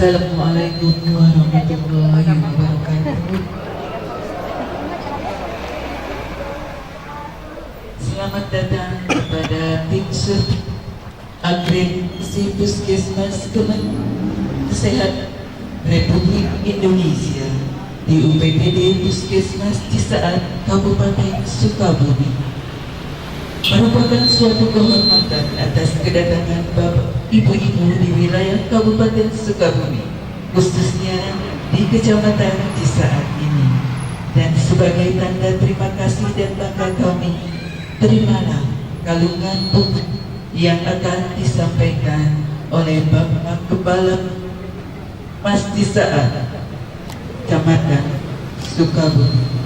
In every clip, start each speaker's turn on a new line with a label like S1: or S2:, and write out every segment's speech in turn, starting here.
S1: Assalamualaikum warahmatullahi wabarakatuh. Selamat datang kepada tim akreditasi Puskesmas Kesehatan Republik Indonesia di UPTD Puskesmas Cisaat, Kabupaten Sukabumi. Merupakan suatu kehormatan atas kedatangan Bapak Ibu-ibu di wilayah Kabupaten Sukabumi, khususnya di Kecamatan Cisaat ini. Dan sebagai tanda terima kasih dan bangga kami, terimalah kalungan bunga yang akan disampaikan oleh Bapak Kepala Mas Cisaat, Kecamatan Sukabumi.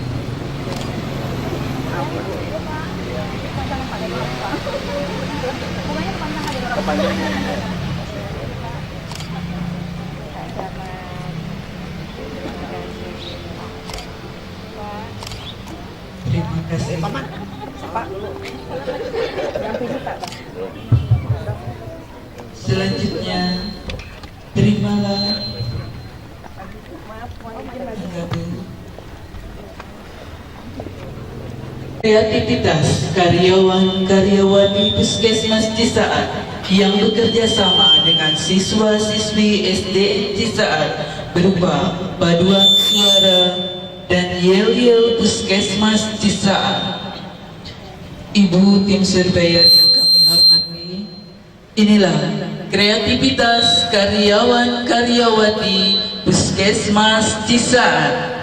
S1: Terima kasih. Selanjutnya, terimalah kreativitas karyawan-karyawati Puskesmas Cisaat yang bekerja sama dengan siswa-siswi SD Cisaat berupa paduan suara dan yel-yel Puskesmas Cisaat. Ibu tim surveyor yang kami hormati, inilah kreativitas karyawan-karyawati Puskesmas Cisaat.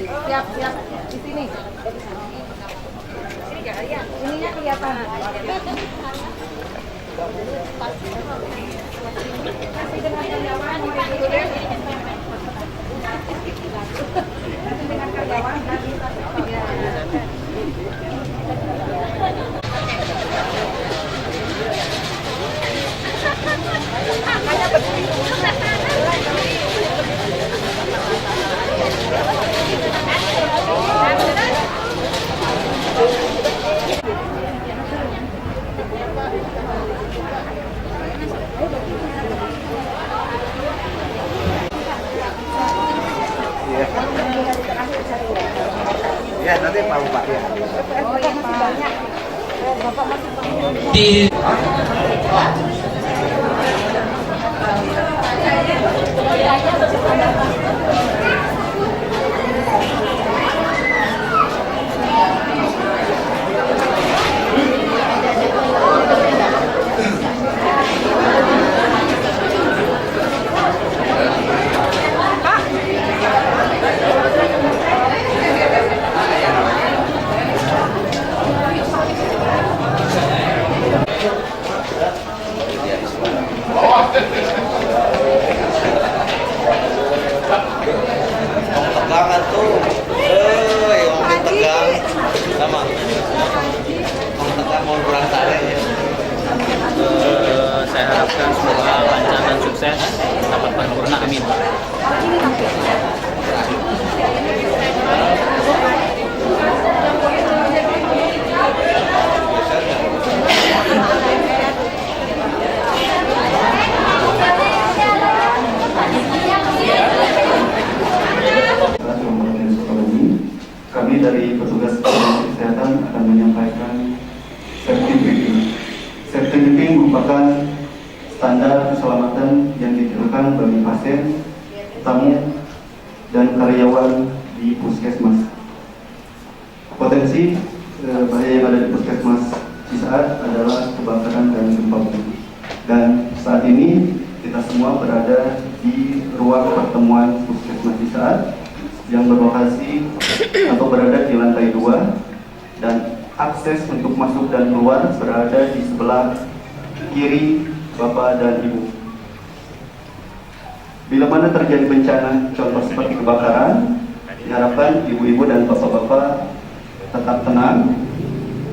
S2: Siap, siap. Di sini. Ini enggak ya? Ininya kelihatan. Masih dengan karyawan dulu deh. Masih dengan karyawan lagi. Ya.
S3: Ya, nanti mau Pak ya.
S2: Oh iya, masih banyak. Bapak masih banyak.
S1: Di
S3: Tegangan tuh. Yang makin tegang sama. Mau tegang mau kurang tarik ya.
S4: Saya harapkan semoga lancar dan sukses dapat paripurna, amin.
S5: Kami dari petugas kesehatan akan menyampaikan safety briefing. Safety briefing merupakan standar keselamatan yang diterapkan bagi pasien, tamu, dan karyawan di puskesmas. Potensi bahaya yang ada di puskesmas Cisaat adalah kebakaran dan gempa bumi. Dan saat ini kita semua berada di ruang pertemuan puskesmas Cisaat yang berlokasi atau berada di lantai 2 dan akses untuk masuk dan keluar berada di sebelah kiri Bapak dan Ibu. Bila mana terjadi bencana contoh seperti kebakaran, diharapkan ibu-ibu dan bapak-bapak tetap tenang,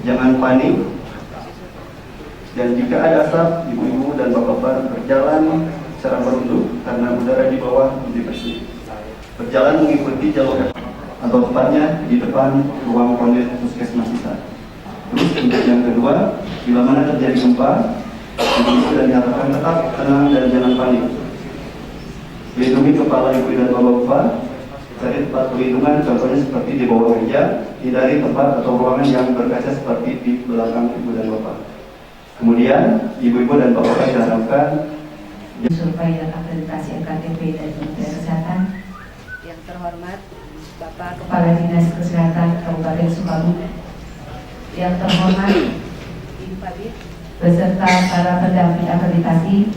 S5: jangan panik, dan jika ada asap, ibu-ibu dan bapak-bapak berjalan secara merunduk karena udara di bawah lebih bersih. Berjalan mengikuti jalur atau tepatnya di depan ruang kondir puskesmas kita. Terus untuk yang kedua, bila mana terjadi gempa, ibu dan diharapkan tetap tenang dan jangan panik. Lindungi kepala ibu dan bapak-bapak. Cari tempat perlindungan, contohnya seperti di bawah meja. Hindari tempat atau ruangan yang berkaca seperti di belakang ibu dan bapak. Kemudian, ibu-ibu dan bapak-bapak diharapkan
S6: survei dan akreditasi LKTP dari Kementerian Kesehatan.
S2: Yang terhormat Bapak
S6: Kepala Dinas Kesehatan Kabupaten Sukabumi, yang terhormat
S2: Ibu Kabid,
S6: beserta para pendamping akreditasi,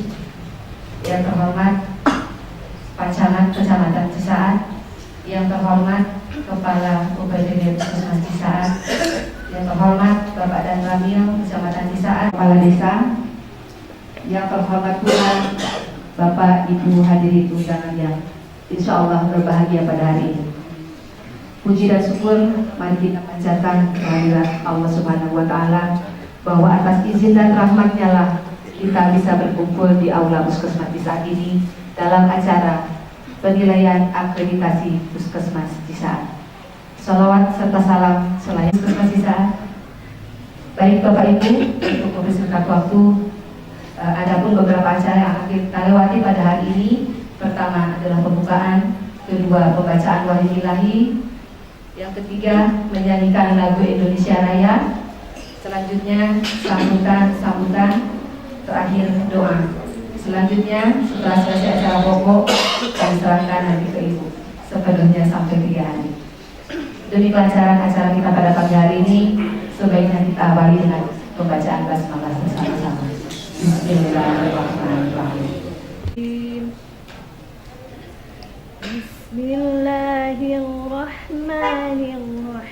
S6: yang terhormat Pacamat Kecamatan Cisaat, yang terhormat Kepala UPTD Puskesmas Cisaat, yang terhormat Bapak Dan Ramil Kecamatan Cisaat, Kepala Desa, yang terhormat pula Bapak Ibu hadirin undangan yang insya Allah berbahagia pada hari ini. Puji dan syukur mari kita panjatkan kehadirat Allah Subhanahu wa Ta'ala, bahwa atas izin dan rahmat-Nya lah kita bisa berkumpul di aula Puskesmas Cisaat ini dalam acara penilaian akreditasi Puskesmas Cisaat. Salawat serta salam selain Puskesmas Cisaat. Baik Bapak Ibu, untuk mempersingkat waktu, adapun beberapa acara yang akan kita lewati pada hari ini. Pertama adalah pembukaan, kedua pembacaan wahyu ilahi, yang ketiga menyanyikan lagu Indonesia Raya, selanjutnya sambutan, terakhir doa. Selanjutnya setelah selesai acara pokok kami serahkan nanti ke Ibu sepenuhnya sampai 3 hari. Demi kelancaran acara kita pada pagi hari ini, sebaiknya kita awali dengan pembacaan basmalah bersama-sama. Bismillahirrahmanirrahim.
S2: Bismillah.
S7: الله الرحمن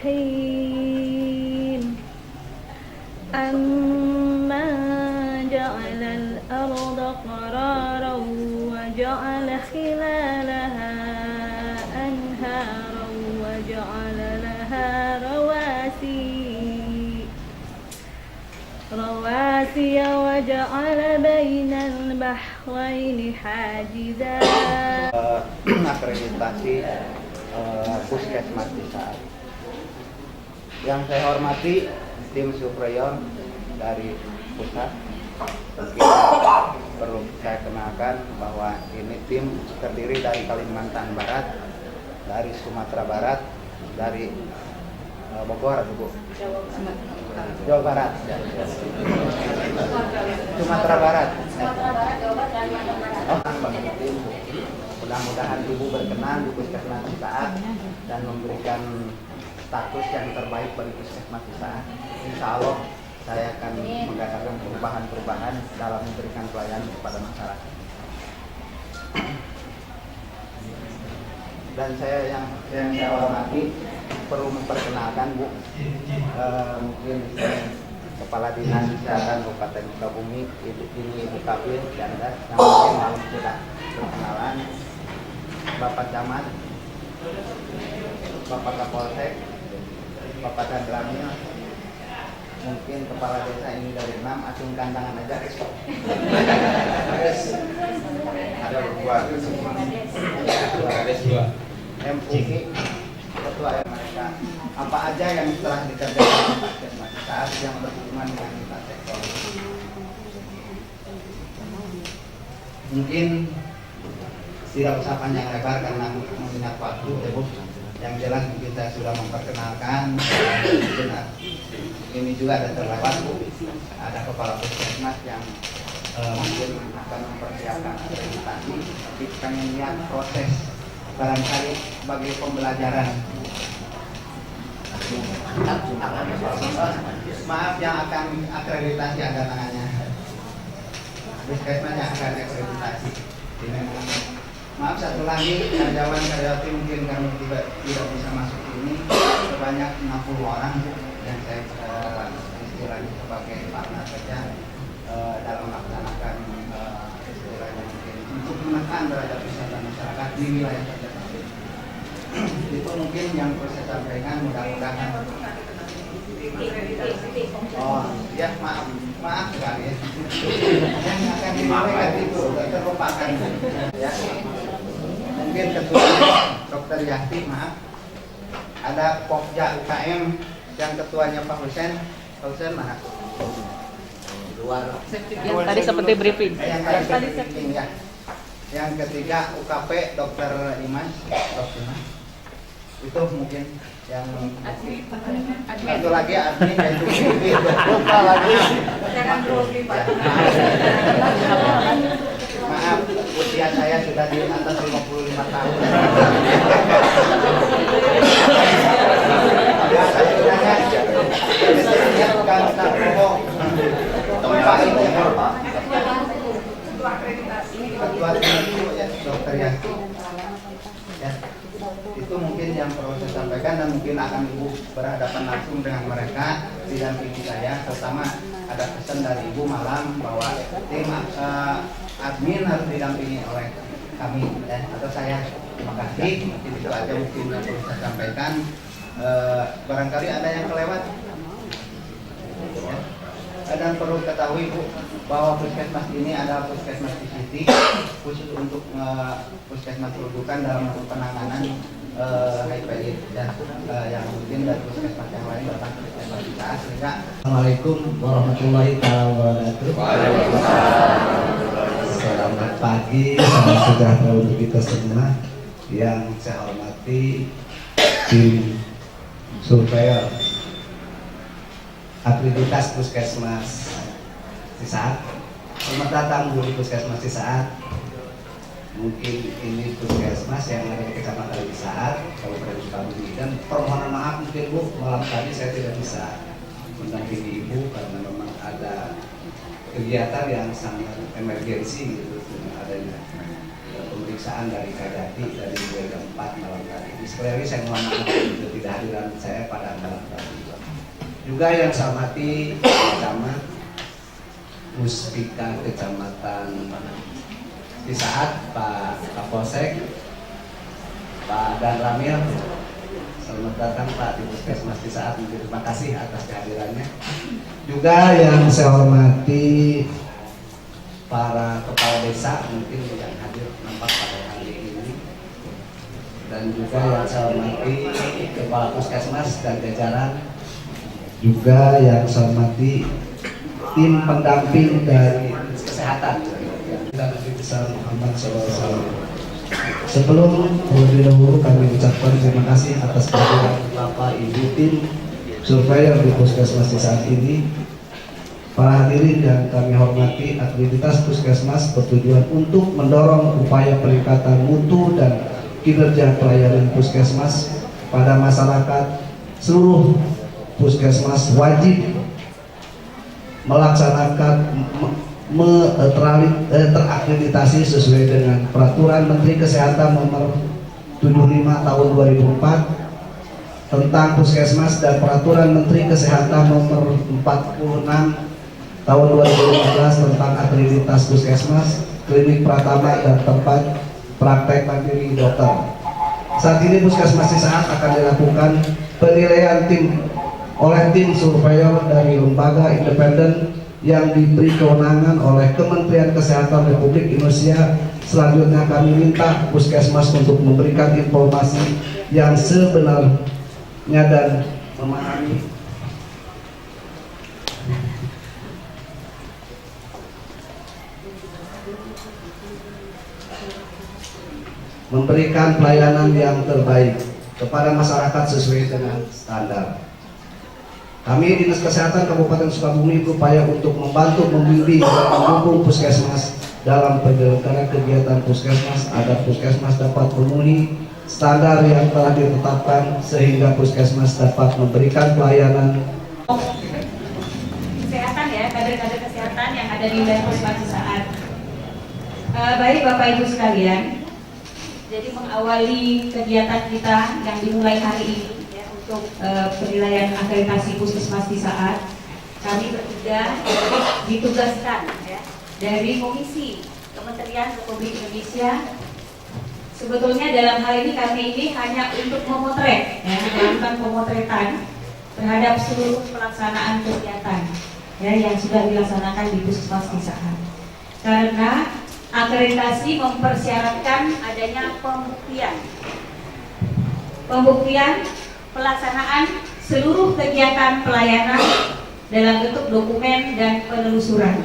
S7: الرحيم أمن جعل الأرض قرارا وجعل خلالها أنهارا وجعل لها رواسي وجعل بين البحرين حاجزا.
S8: Akreditasi puskesmas desa. Yang saya hormati tim superior dari pusat. Mungkin perlu saya kenalkan bahwa ini tim terdiri dari Kalimantan Barat, dari Sumatera Barat, dari Bogor, Bu. Jawa Barat. Sumatera Barat. Mudah-mudahan Ibu berkenan di puskesmas Cisaat dan memberikan status yang terbaik bagi puskesmas Cisaat. Insya Allah saya akan mengadakan perubahan-perubahan dalam memberikan pelayanan kepada masyarakat. Dan saya yang saya hormati perlu memperkenalkan Bu, mungkin Kepala Dinas Kesehatan Kabupaten Sukabumi, Ibu Kabin Jandas, yang mungkin malam sudah berkenalan, Bapak Camat, Bapak Kapolsek, Bapak Dandramil, mungkin Kepala Desa ini dari 6, acungkan tangan aja. Ada berdua, MUI, ketua mereka. Apa aja yang telah dikerjakan puskesmas saat yang berhubungan dengan lintas sektor. Mungkin tidak usah panjang lebar karena mengingat waktu, Bu. Yang jelas mungkin saya sudah memperkenalkan. Ini juga ada terlewat, Bu. Ada kepala puskesmas yang mungkin akan mempersiapkan akreditasi, tapi pengen lihat proses barangkali sebagai pembelajaran. Maaf, yang akan akreditasi ada tangannya. Puskesmas yang akan akreditasi. Maaf, satu lagi karyawan-karyawati mungkin kami tidak bisa masuk ini, sebanyak 60 orang yang saya istilahnya sebagai partner kerja dalam melaksanakan istilahnya mungkin untuk menekan derajat wisata masyarakat di wilayah kerja. Itu mungkin yang perlu saya sampaikan, mudah-mudahan. Oh ya, maaf sekali ya. Yang akan dimaafkan itu terlupakan ya. Mungkin ketua Dr. Yati, maaf. Ada Pokja UKM yang ketuanya Pak Husen. Pak Husen mana? Luar.
S2: Yang tadi seperti briefing.
S8: Yang tadi briefing ya. Yang ketiga UKP Dr. Imas. Dr. Imas. Itu mungkin yang satu lagi admin yaitu lupa lagi. Jangan grogi Pak. Maaf, usia saya sudah di atas 55 tahun. Ya, saya tanya, saya bukan tak bohong. Tempat ini Pak. Ketua tim itu ya Dr. Yati. Ya. Itu mungkin yang perlu saya sampaikan dan mungkin akan Ibu berhadapan langsung dengan mereka didampingi saya. Terutama ada pesan dari Ibu malam bahwa tim admin harus didampingi oleh kami ya, atau saya. Terima kasih. Mungkin itu aja mungkin yang perlu saya sampaikan. Barangkali ada yang kelewat. Dan perlu ketahui Bu bahwa puskesmas ini adalah puskesmas PCT khusus untuk puskesmas rujukan dalam penanganan HIV dan yang mungkin dari puskesmas yang lain datang ke puskesmas kita sehingga.
S9: Assalamualaikum warahmatullahi wabarakatuh. Selamat pagi, salam sejahtera untuk kita semua. Yang saya hormati tim surveyor akreditasi puskesmas Cisaat. Selamat datang Bu di puskesmas Cisaat. Mungkin ini puskesmas yang ada di Kecamatan Cisaat, Kabupaten Sukabumi. Dan permohonan maaf mungkin Bu, malam tadi saya tidak bisa mendampingi Ibu karena memang ada kegiatan yang sangat emergensi gitu dengan adanya pemeriksaan dari Kajati dari jam 4 malam tadi. Sekali lagi saya mohon maaf untuk tidak hadiran saya pada malam tadi. Juga yang saya hormati Camat Puspika Kecamatan Cisaat, Pak Kapolsek, Pak Dan Ramil. Selamat datang Pak di Puskesmas Cisaat. Terima kasih atas kehadirannya. Juga yang saya hormati para kepala desa mungkin yang hadir nampak pada hari ini, dan juga yang saya hormati kepala puskesmas dan jajaran, juga yang saya hormati tim pendamping dari kesehatan dan Nabi besar Muhammad SAW. Sebelum terlebih dahulu kami ucapkan terima kasih atas kehadiran Bapak Ibu tim surveyor di puskesmas di saat ini. Para hadirin yang kami hormati, aktivitas puskesmas bertujuan untuk mendorong upaya peningkatan mutu dan kinerja pelayanan puskesmas pada masyarakat. Seluruh puskesmas wajib melaksanakan terakreditasi sesuai dengan Peraturan Menteri Kesehatan Nomor 75 Tahun 2004 tentang puskesmas dan Peraturan Menteri Kesehatan Nomor 46 Tahun 2015 tentang akreditas puskesmas, klinik pratama dan tempat praktek mandiri dokter. Saat ini puskesmas Cisaat akan dilakukan penilaian oleh tim surveyor dari lembaga independen yang diberi kewenangan oleh Kementerian Kesehatan Republik Indonesia. Selanjutnya kami minta puskesmas untuk memberikan informasi yang sebenarnya dan memahami memberikan pelayanan yang terbaik kepada masyarakat sesuai dengan standar. Kami Dinas Kesehatan Kabupaten Sukabumi berupaya untuk membantu, membimbing dan mendukung puskesmas dalam penyelenggaraan kegiatan puskesmas agar puskesmas dapat memenuhi standar yang telah ditetapkan sehingga puskesmas dapat memberikan pelayanan
S10: kesehatan ya, kader-kader kesehatan yang ada di wilayah puskesmas Cisaat. Baik Bapak Ibu sekalian, jadi mengawali kegiatan kita yang dimulai hari ini ya, untuk penilaian akreditasi puskesmas Cisaat, kami bertiga ditugaskan ya, dari Komisi Kementerian Republik Indonesia. Sebetulnya dalam hal ini kami ini hanya untuk memotret, ya, melakukan pemotretan terhadap seluruh pelaksanaan kegiatan ya, yang sudah dilaksanakan di puskesmas Cisaat. Karena akreditasi mempersyaratkan adanya pembuktian pelaksanaan seluruh kegiatan pelayanan dalam bentuk dokumen dan penelusuran.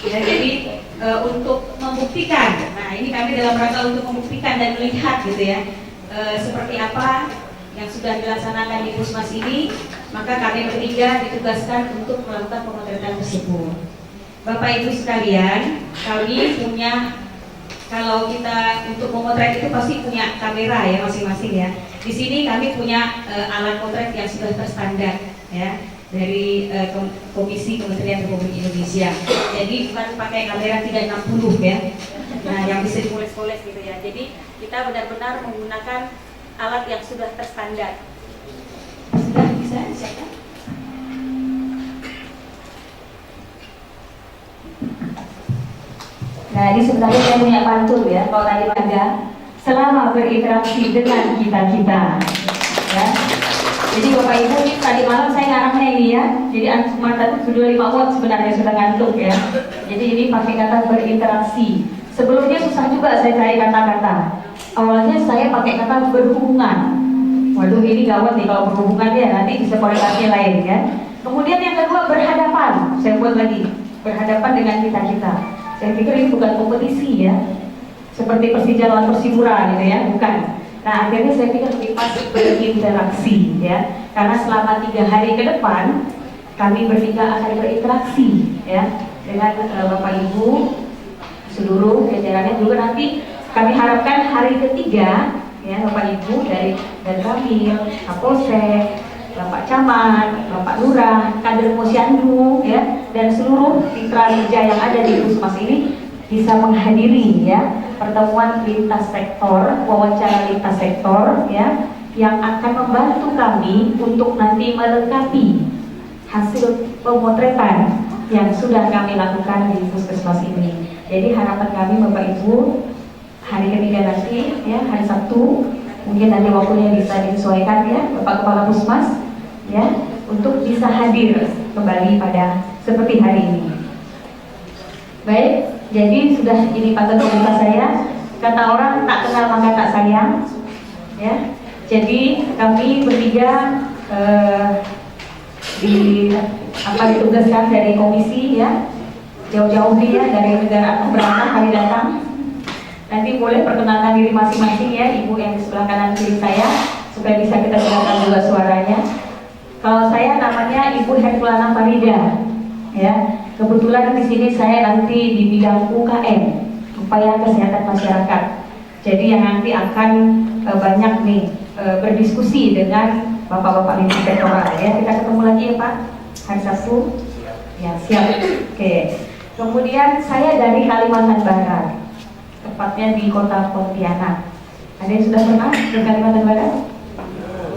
S10: Ya, jadi untuk membuktikan, nah ini kami dalam rangka untuk membuktikan dan melihat gitu ya, seperti apa yang sudah dilaksanakan di puskesmas ini, maka kami bertiga ditugaskan untuk melakukan pemotretan tersebut. Bapak Ibu sekalian, kami punya, kalau kita untuk memotret itu pasti punya kamera ya masing-masing ya. Di sini kami punya alat potret yang sudah terstandar ya dari Komisi Kementerian Republik Indonesia. Jadi bukan pakai kamera 360 ya. Nah, yang bisa dipoles-poles gitu ya. Jadi kita benar-benar menggunakan alat yang sudah terstandar. Sudah bisa disiapkan?
S6: Nah, ini sebenarnya saya punya pantun ya, kalau tadi Anda selama berinteraksi dengan kita-kita ya. Jadi Bapak Ibu, ini tadi malam saya ngarangnya ini ya, jadi mata itu sudah 5 watt sebenarnya sudah ngantuk ya. Jadi ini pakai kata berinteraksi. Sebelumnya susah juga saya cari kata-kata. Awalnya saya pakai kata berhubungan. Waduh, ini gawat nih kalau berhubungan ya, nanti bisa koordinasi lain ya. Kemudian yang kedua berhadapan, saya buat lagi berhadapan dengan kita-kita. Saya pikir ini bukan kompetisi ya, seperti Persija lawan Persipura gitu ya, bukan. Nah, akhirnya saya pikir lebih pas berinteraksi ya, karena selama 3 hari ke depan kami bertiga akan berinteraksi ya dengan Bapak Ibu seluruh jajarannya. Juga nanti kami harapkan hari ketiga ya Bapak Ibu dari kami, Kapolsek, Bapak Camat, Bapak Lurah, kader Posyandu ya, dan seluruh mitra kerja yang ada di puskesmas ini bisa menghadiri ya
S10: pertemuan lintas sektor, wawancara lintas sektor ya, yang akan membantu kami untuk nanti melengkapi hasil pemotretan yang sudah kami lakukan di puskesmas ini. Jadi harapan kami Bapak Ibu, hari ketiga nanti ya, hari Sabtu, mungkin nanti waktunya bisa disesuaikan ya Bapak Kepala Puskesmas ya, untuk bisa hadir kembali pada seperti hari ini. Baik, jadi sudah ini patut cerita saya. Kata orang tak kenal maka tak sayang ya. Jadi kami bertiga ditugaskan dari komisi ya, jauh-jauh ya dari negara keberatan kami datang. Nanti boleh perkenalkan diri masing-masing ya, ibu yang di sebelah kanan kiri saya, supaya bisa kita dengarkan juga suaranya. Kalau saya namanya Ibu Herkulana Farida ya. Kebetulan di sini saya nanti di bidang UKM, upaya kesehatan masyarakat. Jadi yang nanti akan banyak nih berdiskusi dengan bapak-bapak lintas sektoral ya. Kita ketemu lagi ya Pak hari Sabtu. Ya siap. Oke. Kemudian saya dari Kalimantan Barat, tepatnya di kota Pontianak. Ada yang sudah pernah ke Kalimantan Barat?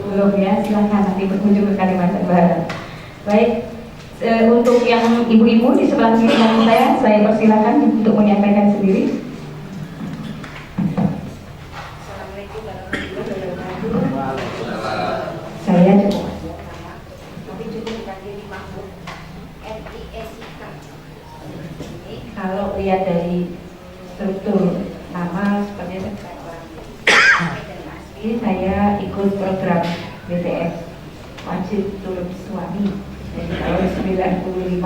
S10: Belum ya. Silahkan nanti berkunjung ke Kalimantan Barat. Baik. Untuk yang ibu-ibu di sebelah kiri kanan saya persilakan untuk menyampaikan sendiri. Assalamualaikum warahmatullahi wabarakatuh. Saya cukup. Tapi cukup dipanggil Mahmud MISIK. Kalau lihat dari struktur nama sepertinya saya orang asli, saya ikut program BTS wajib turun suami. Jadi tahun 95,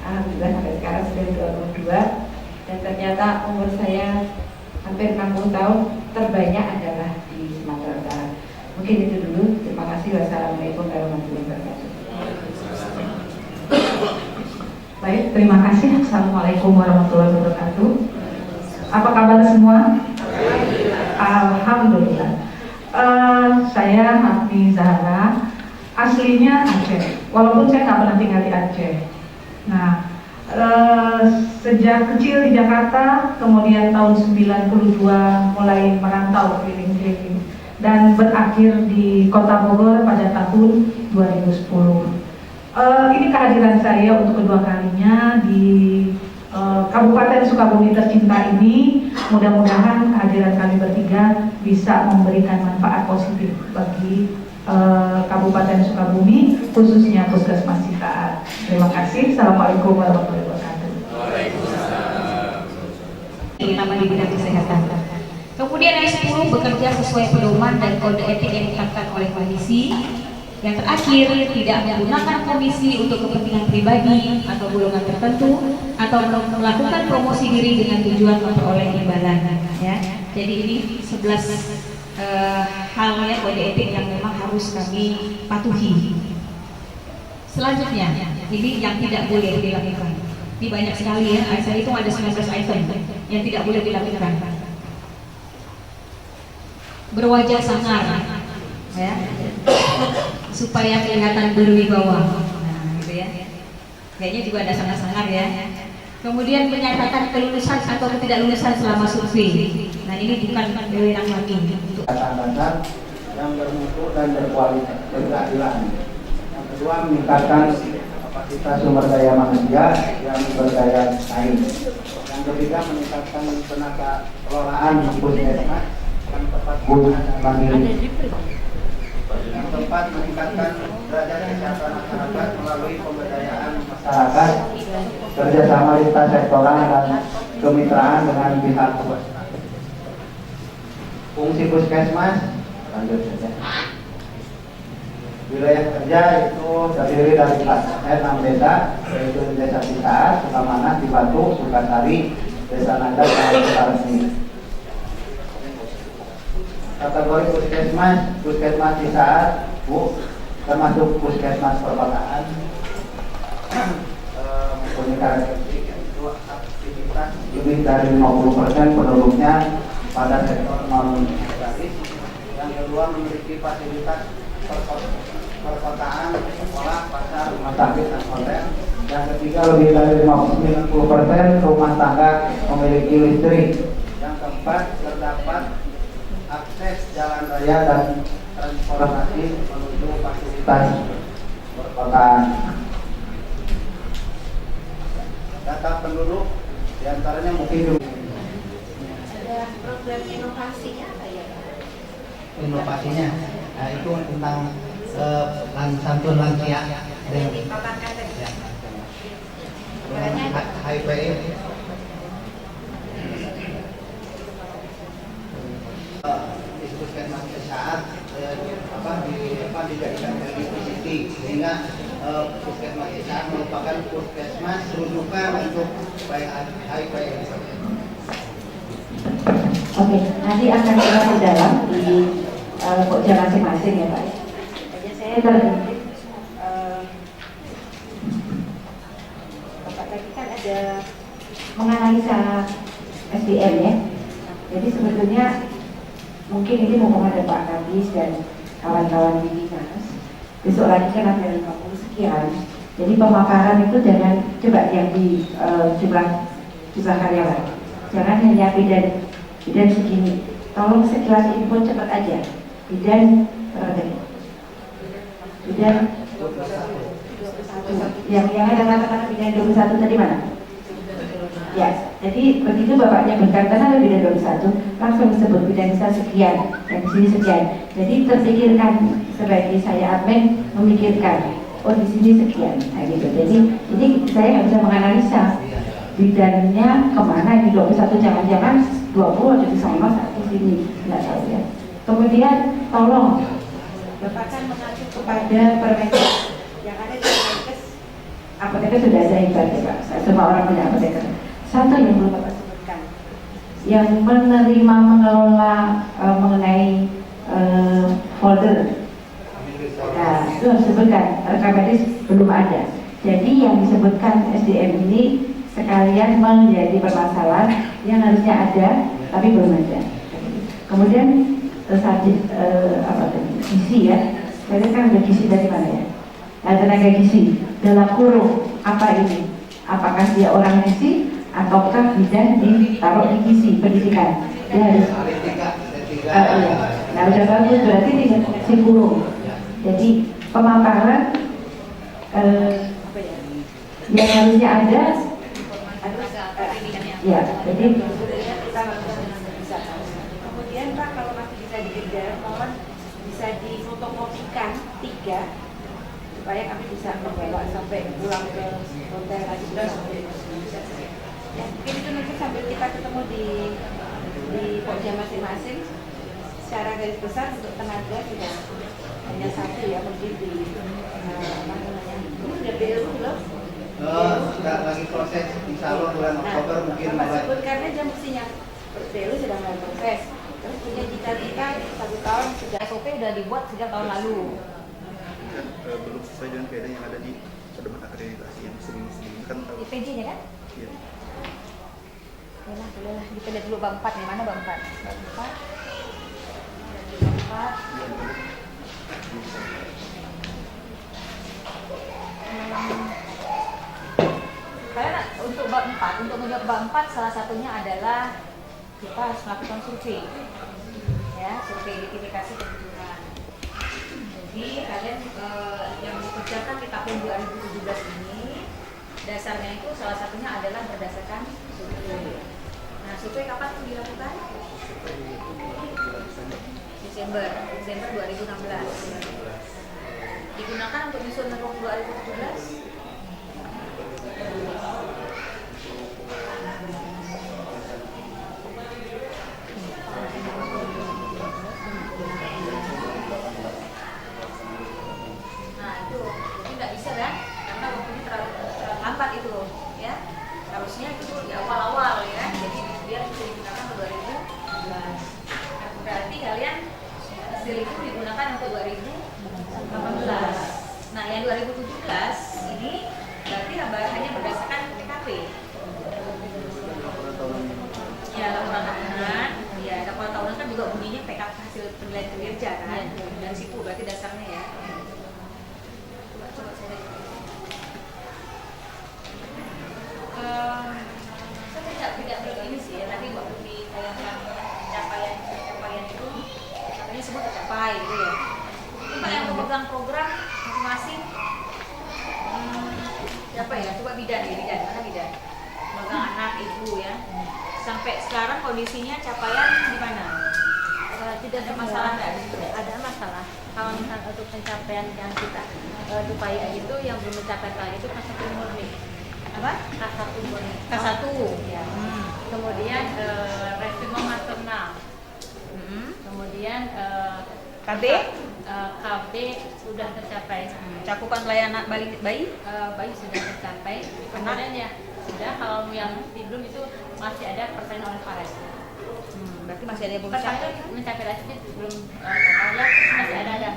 S10: alhamdulillah sampai sekarang sudah 22, dan ternyata umur saya hampir 60 tahun, terbanyak adalah di Sumatera Utara. Mungkin itu dulu. Terima kasih. Wassalamualaikum warahmatullahi wabarakatuh. Baik, terima kasih. Assalamualaikum warahmatullahi wabarakatuh. Apa kabar semua? Alhamdulillah. Saya Hafni Zahra. Aslinya Aceh, walaupun saya nggak pernah tinggal di Aceh. Nah, sejak kecil di Jakarta, kemudian tahun 92 mulai merantau keliling-keliling dan berakhir di Kota Bogor pada tahun 2010. Ini kehadiran saya untuk kedua kalinya di Kabupaten Sukabumi tercinta ini. Mudah-mudahan kehadiran kami bertiga bisa memberikan manfaat positif bagi Kabupaten Sukabumi, khususnya Puskesmas Cisaat. Terima kasih. Assalamualaikum warahmatullahi wabarakatuh. Waalaikumsalam. Terutama di bidang kesehatan. Kemudian yang 10 bekerja sesuai pedoman dan kode etik yang ditetapkan oleh komisi. Yang terakhir, tidak menggunakan komisi untuk kepentingan pribadi atau golongan tertentu atau melakukan promosi diri dengan tujuan memperoleh imbalan. Ya. Jadi ini 11 halnya kode etik yang memang harus kami patuhi. Selanjutnya, ini yang tidak boleh dilakukan. Ini banyak sekali ya, saya hitung ada 19 item yang tidak boleh dilakukan. Berwajah sangar, ya, supaya kelihatan berwibawa. Nah, gitu ya. Kayaknya juga ada sangar-sangar ya. Kemudian menyatakan kelulusan atau ketidaklulusan selama survei. Nah ini bukan wewenang lagi.
S8: Dasar yang bermutu dan berkualitas, berkeadilan. Yang kedua, meningkatkan kapasitas sumber daya manusia yang berdaya saing. Yang ketiga, meningkatkan tenaga kelolaan puskesmas yang tepat guna dan mandiri. Yang keempat, meningkatkan derajat kesehatan masyarakat melalui pemberdayaan masyarakat, kerjasama lintas sektoral dan kemitraan dengan pihak swasta. Fungsi puskesmas, lanjut saja. Wilayah kerja itu terdiri dari 6 desa, yaitu Desa Cisaat, Sukamanan, Cibatu, Sukasari, Desa Naga, dan Sukaresmi. Kategori puskesmas Cisaat, Bu, termasuk puskesmas perkotaan, mempunyai karakteristik yaitu aktivitas lebih dari 50% penduduknya pada sektor non-agraris. Yang kedua, memiliki fasilitas perkotaan, sekolah, pasar, rumah sakit, dan hotel. Yang ketiga, lebih dari 90% rumah tangga memiliki listrik. Yang keempat, biaya dan transportasi menuju fasilitas perkotaan. Data penduduk diantaranya mungkin
S2: Ada program inovasinya apa ya?
S8: inovasinya, nah, itu tentang santun lansia
S2: Yang dipaparkan tadi.
S8: ya,
S2: Caranya ada.
S8: HIV, di puskesmas saat dijadikan electricity sehingga puskesmas saat merupakan puskesmas rujukan untuk HIV.
S6: Oke, nanti akan kita perdalam di pokja masing-masing ya Pak.
S2: Aja saya
S6: Kita
S2: Bapak tadi kan ada
S6: menganalisa SDM ya. Jadi sebetulnya mungkin ini mumpung ada Pak Kadis dan kawan-kawan di dinas. Besok lagi kan ada 50 sekian. Jadi pemaparan itu jangan coba yang di jumlah karyawan. Jangan hanya bidan segini. Tolong sekilas info cepat aja. Bidan yang ada kata-kata bidan 21 tadi mana? Ya, jadi begitu bapaknya berkata lebih dari 21, langsung disebut bidan kita sekian dan di sini sekian. Jadi terpikirkan sebagai saya admin memikirkan, oh di sini sekian, nah gitu. Jadi ini saya nggak bisa menganalisa bidannya kemana di 21, jangan-jangan 20 ada di sana satu sini, nggak tahu ya. Kemudian tolong
S2: Bapak kan mengacu
S6: kepada Permenkes
S2: yang ada di Permenkes.
S6: apoteker sudah saya hebat ya Pak, semua orang punya apoteker. Satu yang belum Bapak sebutkan, yang menerima mengelola mengenai folder. Nah, itu harus disebutkan, rekam medis belum ada. Jadi yang disebutkan SDM ini sekalian menjadi permasalahan yang harusnya ada, tapi belum ada. Kemudian gizi ya, tadi kan ada gizi dari mana ya? Nah, tenaga gizi dalam kurung apa ini? Apakah dia orang gizi ataukah bidan ditaruh di gizi pendidikan? Dia harus nah udah bagus, berarti di si kurung. Jadi pemaparan yang harusnya ada ya, jadi
S2: Kemudian Pak, kalau masih bisa dikejar, mohon bisa difotokopikan 3 supaya kami bisa membawa sampai pulang ke hotel lagi. Ya, mungkin itu nanti sambil kita ketemu di pokja masing-masing. Secara garis besar untuk tenaga sudah hanya 1 ya, mungkin di apa namanya? Sudah BLU belum?
S8: Sudah lagi proses, insya Allah bulan Oktober mungkin
S2: Bapak
S8: mulai.
S2: sebutkan aja mestinya BLU sudah mulai proses. Terus punya cita-cita 1 tahun sudah SOP sudah dibuat sejak tahun lalu.
S5: Belum sesuai dengan kaidah yang ada di pedoman akreditasi yang sering kan tahu.
S2: IPJ-nya kan?
S5: Iya.
S2: Oke lah, boleh lah. Kita lihat dulu bab 4 nih, mana bab 4? Bab 4. Karena untuk bab 4, untuk menjawab bab 4 salah satunya adalah kita harus melakukan survei. Ya, survei identifikasi kebutuhan. Jadi kalian yang dikerjakan di tahun 2017 ini dasarnya itu salah satunya adalah berdasarkan survei. Nah, survei kapan itu dilakukan? Desember 2016. Digunakan untuk menyusun RUM 2017. Nah itu, jadi nggak bisa kan? Karena waktunya terlalu lambat itu, ya. Harusnya itu di awal-awal ya. Jadi biar bisa digunakan untuk 2017. Berarti kalian hasil itu digunakan untuk 2018. Nah yang 2017 ini
S10: sampai sekarang kondisinya capaian di mana?
S7: Tidak
S10: Ada masalah nggak?
S7: Ada masalah. Kalau misalnya untuk pencapaian yang kita upaya itu yang belum mencapai kali itu K1 murni.
S10: Apa?
S7: K1 murni.
S10: K1.
S7: Ya. Kemudian resume maternal. Kemudian
S10: KB?
S7: KB sudah tercapai.
S10: Cakupan pelayanan bayi?
S7: Bayi sudah tercapai. Kemudian ya sudah, kalau yang belum itu masih ada pertanyaan oleh Fares.
S10: Berarti masih ada yang belum
S7: Pertanyaan
S10: tercapai?
S7: mencapai lagi belum ya masih ada oleh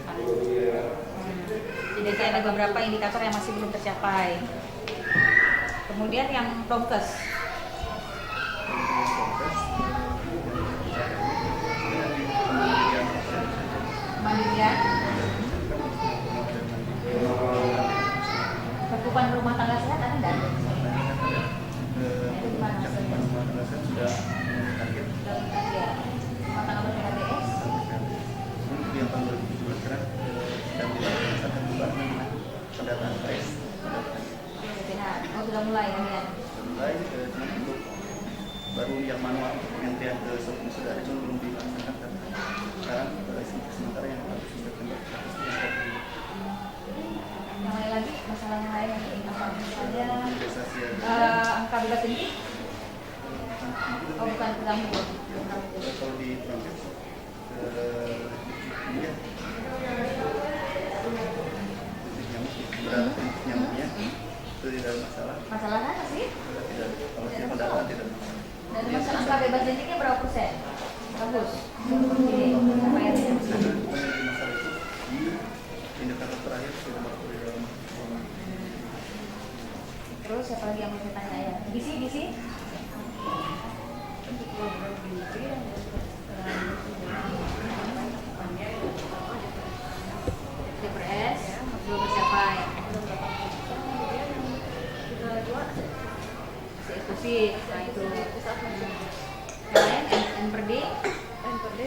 S7: Fares.
S10: Jadi ada beberapa indikator yang masih belum tercapai. Kemudian yang prokes. Mandirian. Cakupan rumah tangga sehat ada enggak? Itu gimana hasilnya? Dalam target. Rumah tangga ber-PKDS.
S5: Yang tahun 2017 kan sedang dilaksanakan juga pendataan tes.
S10: Oh, sudah mulai ya?
S5: Mulai untuk baru yang manual penghentian ke sudah ada, cuma belum dilaksanakan. Sekarang sementara yang harus September
S10: Yang lain lagi, masalah yang lain apa misalnya angka bebas tinggi? Oh, bukan pengganggu.
S5: kalau di proses iya nyamuknya itu tidak ada masalah.
S10: Masalahnya apa sih?
S5: Tidak, kalau tidak pendataan tidak masalah.
S10: Dan masalah angka bebas tingginya berapa persen? Bagus. Ini capaiannya.
S5: Masalah itu di indikator terakhir sudah masuk di dalam.
S10: Terus siapa lagi yang mau ditanya ya? Gisi? DPRS belum tercapai. Eksekusi, nah itu. Yang lain, NPRD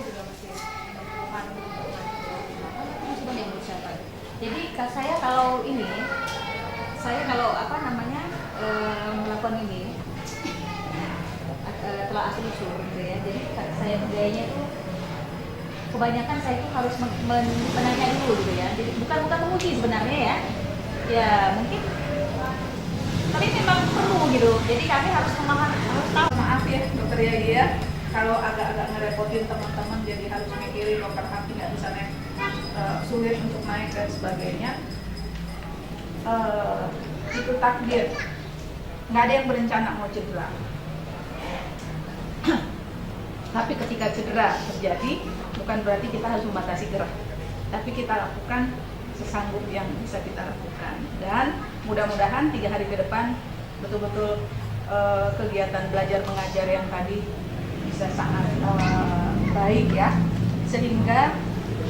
S10: juga masih belum tercapai. Jadi saya kalau melakukan ini telah asal-usul gitu ya. Jadi saya kerjanya itu kebanyakan saya itu harus menanya dulu gitu ya. Jadi bukan menguji sebenarnya ya. Ya mungkin, tapi memang perlu gitu. Jadi kami harus memahami, harus tahu.
S11: Maaf ya dokter Yagi ya, kalau agak-agak ngerepotin teman-teman jadi harus mikirin dokter hati nggak bisa naik, sulit untuk naik dan sebagainya. Itu takdir, nggak ada yang berencana mau cedera. Tapi ketika cedera terjadi, bukan berarti kita harus membatasi gerak, tapi kita lakukan sesanggup yang bisa kita lakukan. Dan mudah-mudahan 3 hari ke depan betul-betul kegiatan belajar mengajar yang tadi bisa sangat baik ya, sehingga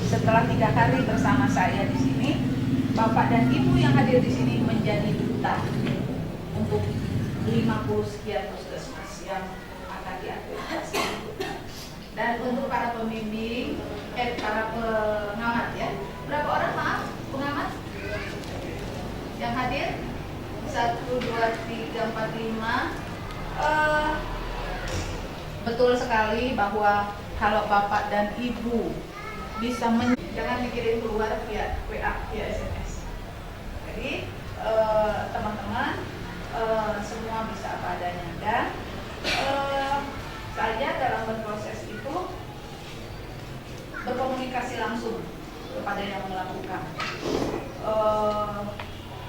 S11: setelah 3 hari bersama saya di sini, Bapak dan Ibu yang hadir di sini menjadi duta untuk 50 sekian puskesmas yang akan diakreditasi. Dan untuk para pembimbing, para pengamat ya, berapa orang maaf pengamat yang hadir? 1, 2, 3, 4, 5. Betul sekali bahwa kalau Bapak dan Ibu bisa jangan dikirim keluar via WA, via SMS. Jadi teman-teman semua bisa apa adanya, dan saya dalam berproses itu berkomunikasi langsung kepada yang melakukan.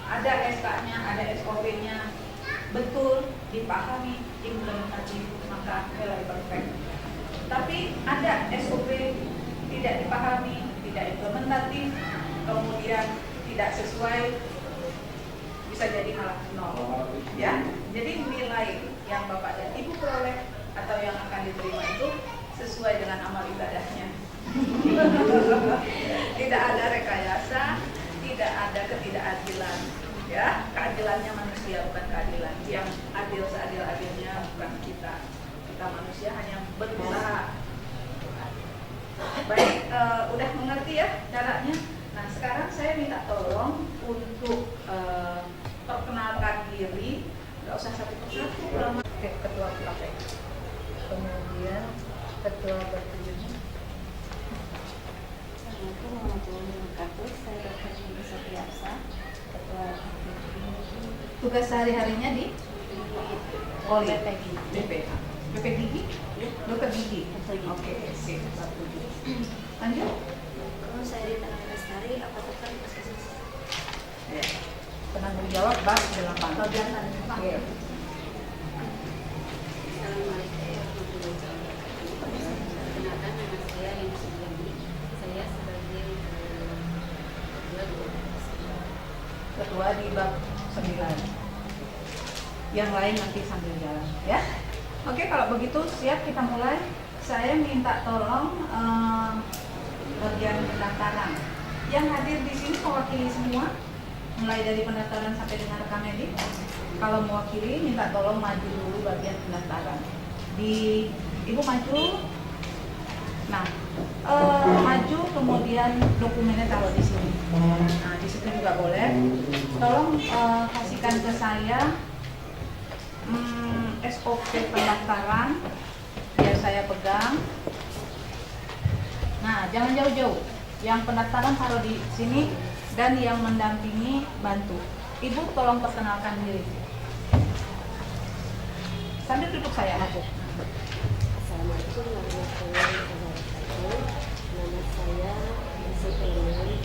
S11: Ada SK-nya, ada SOP-nya, betul dipahami, implementatif, maka nilai perfect. Tapi ada SOP tidak dipahami, tidak implementatif, kemudian tidak sesuai, bisa jadi malah 0. Ya, jadi nilai yang Bapak dan Ibu peroleh atau yang akan diterima itu sesuai dengan amal ibadahnya. Tidak ada rekayasa, tidak ada ketidakadilan. Ya, keadilannya manusia, bukan keadilan. Yang adil seadil-adilnya bukan kita. Kita manusia hanya berusaha. Baik, udah mengerti ya caranya. Nah, sekarang saya minta tolong untuk perkenalkan diri. Nggak usah satu persatu, Ketua KPK.
S6: kemudian ketua bertujuhnya.
S2: Assalamualaikum warahmatullahi wabarakatuh. Saya Dr. Nindi Sapiasa, ketua
S11: Tugas sehari-harinya di Poli
S2: BPG.
S11: BP gigi? Dokter gigi. Oke, sip. Lanjut.
S2: Kalau saya di Tanah Lestari, apa dokter puskesmas?
S11: Ya. Penanggung jawab bab 8.
S2: Bagian mana?
S11: Oke.
S2: Assalamualaikum warahmatullahi wabarakatuh. Perkenalkan nama saya Lina Sugiani. Saya sebagai
S11: Ketua di bab 9. Yang lain nanti sambil jalan, ya. Oke, kalau begitu siap kita mulai. Saya minta tolong bagian pendaftaran. Yang hadir di sini mewakili semua, mulai dari pendaftaran sampai dengan rekam medik. Kalau mewakili, minta tolong maju dulu bagian pendaftaran. Ibu maju. Nah, maju kemudian dokumennya taruh di sini. Nah, di situ juga boleh. Tolong kasihkan ke saya SOP pendaftaran biar saya pegang. Nah, jangan jauh-jauh. Yang pendaftaran taruh di sini dan yang mendampingi bantu. Ibu tolong perkenalkan diri. Sambil duduk saya aja.
S2: Assalamualaikum warahmatullahi wabarakatuh. Nama saya Siti Leman.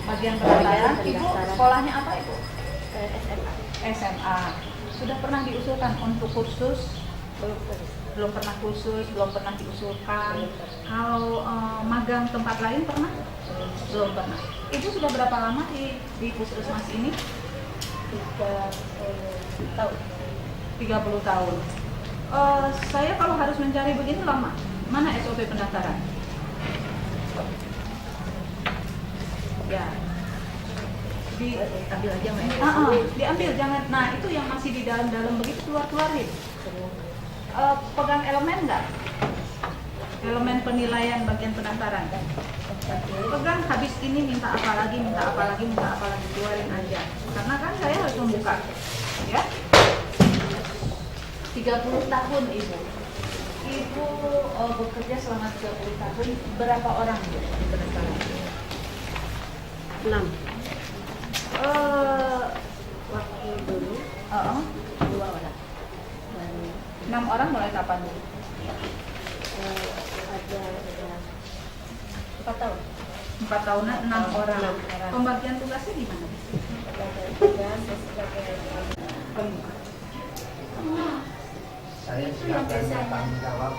S11: Bagian pendaftaran, Ibu sekolahnya apa Ibu?
S2: SMA.
S11: SMA. Sudah pernah diusulkan untuk kursus? Belum pernah kursus, belum pernah diusulkan. Kalau magang tempat lain pernah? Belum pernah. Ibu sudah berapa lama di puskesmas ini? 30 tahun. 30 tahun. Saya kalau harus mencari begini lama. Mana SOP pendaftaran? Ya. Diambil aja Mbak. Diambil, jangan. Nah, itu yang masih di dalam-dalam begitu keluarin. Pegang elemen enggak? Elemen penilaian bagian pendaftaran. Pegang, habis ini minta apa lagi, keluarin aja. Karena kan saya harus membuka. Ya. 30 tahun Ibu. Ibu bekerja selama 30 tahun. Berapa orang Ibu di pendaftaran?
S2: 6. Waktu dulu 2 orang.
S11: 6 orang mulai kapan Bu?
S2: Ada
S11: 4 tahun. 4 tahunan 6 orang. Pembagian tugasnya gimana?
S2: tugas sebagai
S8: Saya siap dan bertanggung jawab.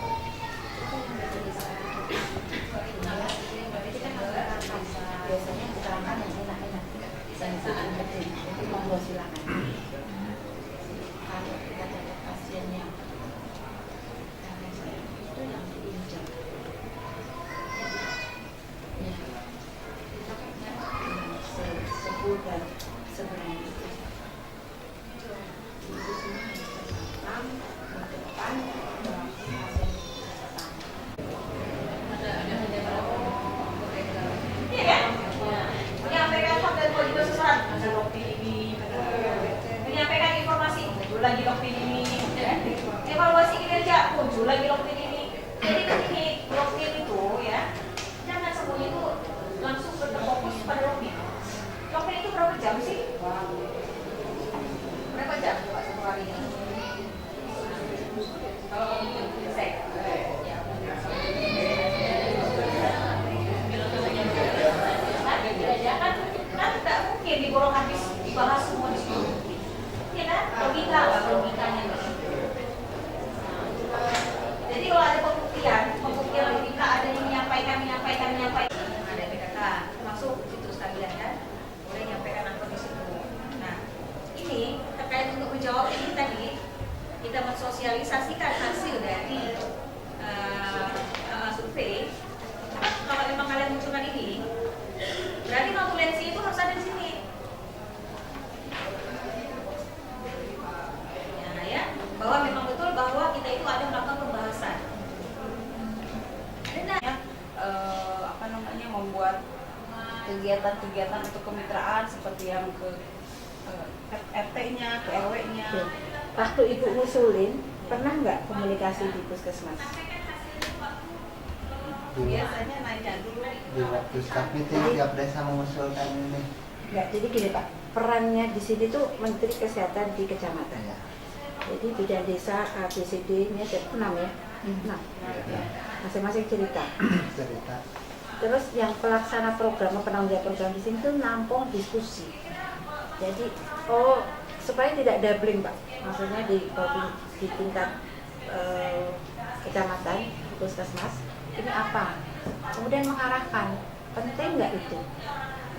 S2: biasanya keterangan yang enak-enak jadi monggo silakan. Kalau kita ada pasiennya itu yang diinjak ya sebut dan sebenarnya itu semua harus terpapar ke depan pasien
S10: menyampaikan hak dan kewajiban seseorang ada dokter ini menyampaikan informasi muncul lagi dokter ini evaluasi kinerja muncul lagi dokter ini. Jadi begini, dokter itu ya jangan semuanya itu langsung berfokus pada dokter. Dokter itu berapa jam sih? Berapa jam Pak satu hari ini? Kalau selesai kan tidak mungkin diborong habis dibahas semua di situ. Ya kan? Logika apa logikanya? Jadi kalau ada pembuktian logika ada yang menyampaikan. Ada PKK, termasuk situ stabilan kan? Boleh menyampaikan apa di situ. Nah, ini terkait untuk menjawab ini tadi kita mensosialisasikan hasil dari survei. Kalau memang kalian munculkan ini, berarti notulensi itu harus ada di sini. Ya, bahwa memang betul bahwa kita itu ada melakukan pembahasan. Ada membuat kegiatan-kegiatan untuk kemitraan seperti yang ke RT-nya, ke RW-nya.
S2: waktu ibu ngusulin pernah nggak komunikasi di puskesmas?
S11: Biasanya nanya dulu.
S8: Di waktu staff meeting tiap desa mengusulkan ini.
S2: Enggak, jadi gini Pak, perannya di sini tuh Menteri Kesehatan di kecamatan.
S8: Ya.
S2: Jadi bidang desa ABCD-nya ada 6 ya? 6. Masing-masing cerita.
S8: Cerita.
S2: Terus yang pelaksana program, penanggung jawab program di sini tuh nampung diskusi. Jadi, supaya tidak doubling Pak, maksudnya di tingkat kecamatan, puskesmas, ini apa? Kemudian mengarahkan, penting nggak itu?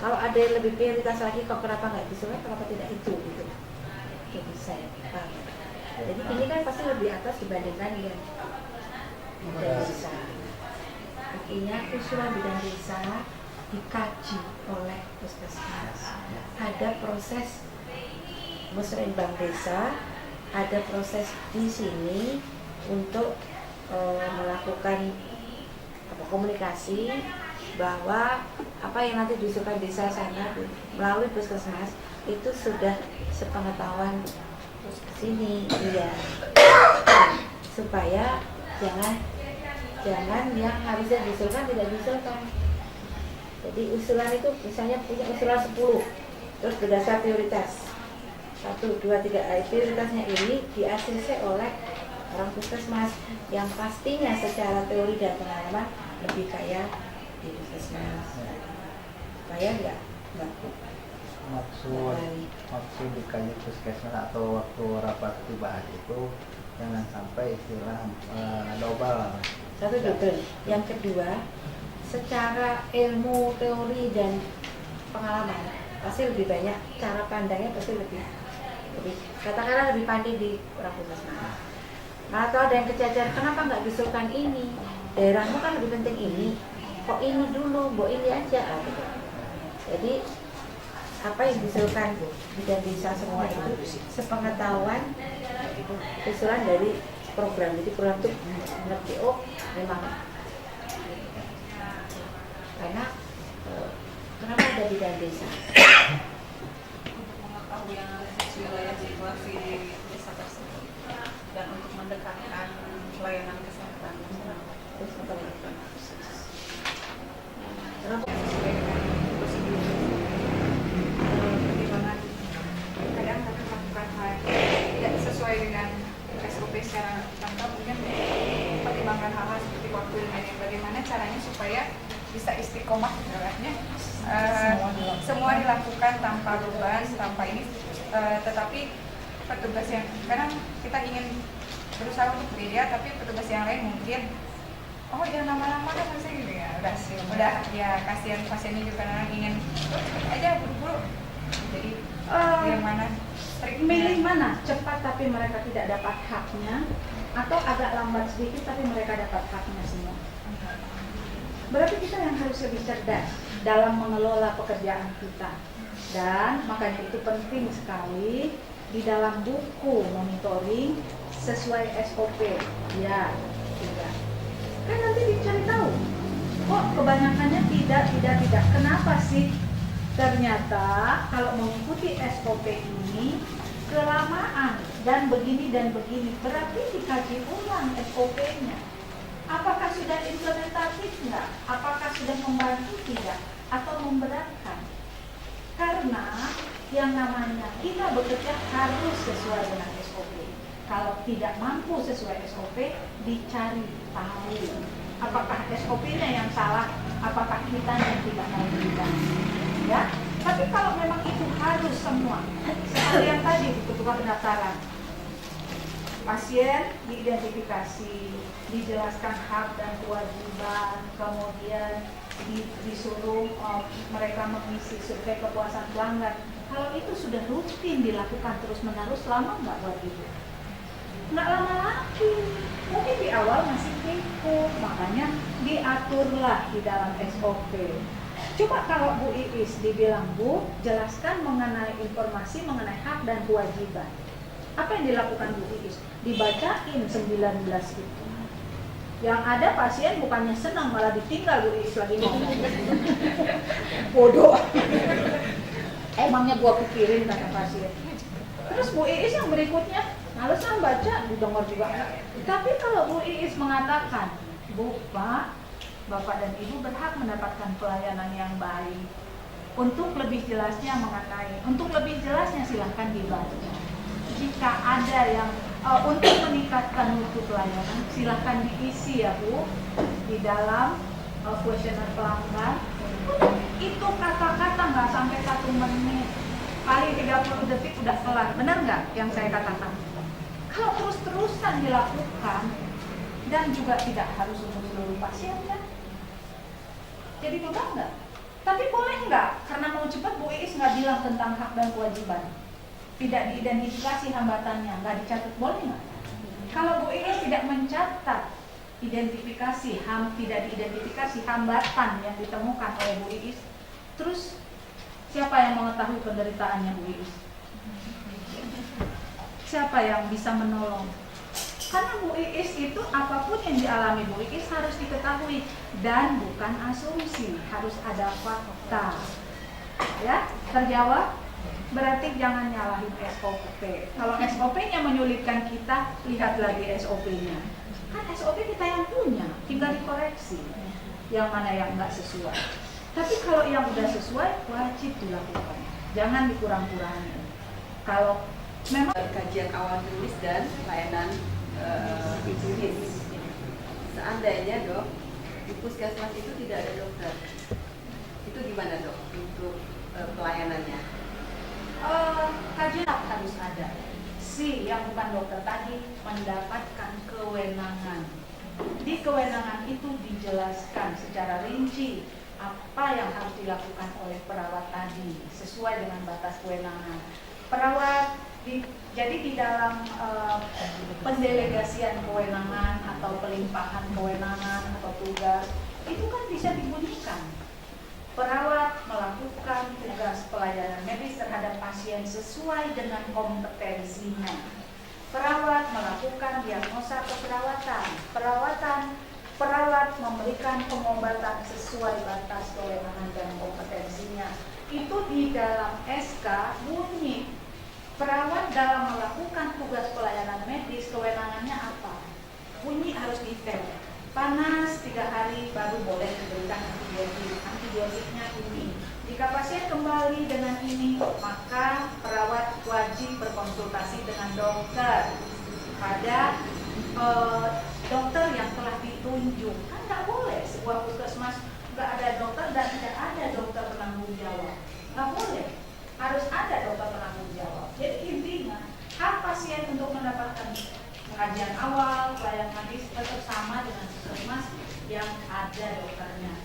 S2: Kalau ada yang lebih prioritas lagi, kok kenapa nggak disuruh, kenapa tidak itu? Gitu. Jadi saya paham. Jadi ini kan pasti lebih atas dibandingkan yang bidang desa. Artinya usulan bidang desa dikaji oleh puskesmas. Ada proses musrenbang desa, ada proses di sini untuk melakukan komunikasi bahwa apa yang nanti diusulkan desa sana melalui puskesmas itu sudah sepengetahuan sini, iya, supaya jangan yang harusnya diusulkan tidak diusulkan. Jadi usulan itu misalnya punya usulan 10, terus berdasar prioritas 1, 2, 3, prioritasnya ini di-ACC oleh orang puskesmas yang pastinya secara teori dan pengalaman lebih kaya di puskesmas, supaya enggak
S8: maksud dikaji puskesmas atau waktu rapat dibahas itu jangan sampai istilah global.
S2: Satu double. Yang kedua, secara ilmu, teori dan pengalaman pasti lebih banyak, cara pandangnya pasti lebih katakanlah lebih pandai di orang puskesmas. Nah, atau ada yang kecacar, kenapa nggak diusulkan ini? Daerahmu kan lebih penting ini, kok ini dulu, ini aja gitu. Jadi apa yang diusulkan bidang desa semua itu sepengetahuan usulan dari program. Jadi program itu ngerti, memang karena kenapa ada bidang desa?
S11: Mengetahui yang ada di wilayah situasi desa tersebut dan untuk mendekatkan pelayanan kesehatan.
S2: Terus apa lagi?
S11: Pertimbangan kadang kami melakukan hal tidak sesuai dengan SOP secara lengkap, mungkin pertimbangan hal-hal seperti waktu dan lain-lain. Bagaimana caranya supaya bisa istiqomah sebenarnya semua dilakukan tanpa beban, tanpa ini, tetapi petugas yang kadang kita ingin berusaha untuk beda, tapi petugas yang lain mungkin jangan lama-lama kan masih gitu ya, udah ya kasihan pasiennya juga kadang ingin cepet aja buru-buru. Jadi yang mana
S10: milih mana cepat tapi mereka tidak dapat haknya, atau agak lambat sedikit tapi mereka dapat haknya semua. Berarti kita yang harus lebih cerdas dalam mengelola pekerjaan kita. Dan makanya itu penting sekali di dalam buku monitoring sesuai SOP. Ya, tidak. Kan nanti dicari tahu. Kok kebanyakannya tidak. Kenapa sih? Ternyata kalau mengikuti SOP ini kelamaan dan begini, berarti dikaji ulang SOP-nya. Apakah sudah implementatif enggak? Apakah sudah membantu tidak? Atau memberatkan? Karena yang namanya kita bekerja harus sesuai dengan SOP. Kalau tidak mampu sesuai SOP, dicari tahu. Apakah SOP-nya yang salah? Apakah kita yang tidak mau berubah? Ya, tapi kalau memang itu harus semua, seperti yang tadi di ketua pendaftaran, pasien diidentifikasi, dijelaskan hak dan kewajiban, kemudian disuruh mereka mengisi survei kepuasan pelanggan. Kalau itu sudah rutin dilakukan terus-menerus, lama nggak buat itu? Nggak lama lagi. Mungkin di awal masih kikuk, makanya diaturlah di dalam SOP. Coba kalau Bu Iis dibilang, Bu, jelaskan mengenai informasi mengenai hak dan kewajiban. Apa yang dilakukan Bu Iis? Dibacain 19 itu. Yang ada pasien bukannya senang, malah ditinggal Bu Iis lagi ngomong. Bodoh. Emangnya gua pikirin kata pasien. Terus Bu Iis yang berikutnya
S11: Alasan baca didengar juga enggak. Tapi kalau Bu Iis mengatakan, Bu, Pak, Bapak dan Ibu berhak mendapatkan pelayanan yang baik. Untuk lebih jelasnya untuk lebih jelasnya silahkan dibaca. Jika ada yang untuk meningkatkan mutu pelayanan, silahkan diisi ya Bu di dalam kuesioner pelanggan. Itu kata-kata nggak sampai 1 menit, paling 30 detik udah kelar. Benar nggak yang saya katakan? Kalau terus-terusan dilakukan dan juga tidak harus untuk seluruh pasien kan? Jadi beban nggak? Tapi boleh nggak? Karena mau cepat Bu Iis nggak bilang tentang hak dan kewajiban. Tidak diidentifikasi hambatannya, nggak dicatat, boleh nggak? Kalau Bu Iis tidak mencatat tidak diidentifikasi hambatan yang ditemukan oleh Bu Iis, terus siapa yang mengetahui penderitaannya Bu Iis? Siapa yang bisa menolong? Karena Bu Iis itu apapun yang dialami Bu Iis harus diketahui dan bukan asumsi, harus ada fakta. Ya, terjawab? Berarti jangan nyalahin SOP. Kalau SOP-nya menyulitkan kita, lihat lagi SOP-nya. Kan SOP kita yang punya, tinggal dikoreksi yang mana yang nggak sesuai. Tapi kalau yang udah sesuai, wajib dilakukan. Jangan dikurang-kurangi. Kalau memang
S2: kajian awal tulis dan layanan tulis. Seandainya Dok, di puskesmas itu tidak ada dokter, itu gimana Dok untuk pelayanannya?
S11: Kajian harus ada. Yang bukan dokter tadi mendapatkan kewenangan. Di kewenangan itu dijelaskan secara rinci apa yang harus dilakukan oleh perawat tadi sesuai dengan batas kewenangan. Perawat jadi di dalam pendelegasian kewenangan atau pelimpahan kewenangan atau tugas itu kan bisa dibunyikan. Perawat melakukan tugas pelayanan medis terhadap pasien sesuai dengan kompetensinya. Perawat melakukan diagnosa keperawatan. Perawat memberikan pengobatan sesuai batas kewenangan dan kompetensinya. Itu di dalam SK bunyi. Perawat dalam melakukan tugas pelayanan medis kewenangannya apa? Bunyi harus detail. Panas 3 hari baru boleh diberikan antibiotik. Antibiotiknya ini. Jika pasien kembali dengan ini, maka perawat wajib berkonsultasi dengan dokter pada dokter yang telah ditunjuk. Kan nggak boleh sebuah puskesmas nggak ada dokter dan tidak ada dokter penanggung jawab. Nggak boleh. Harus ada dokter penanggung jawab. Jadi intinya hak pasien untuk mendapatkan pengajian awal, pelayanan medis tetap sama dengan puskesmas yang ada dokternya.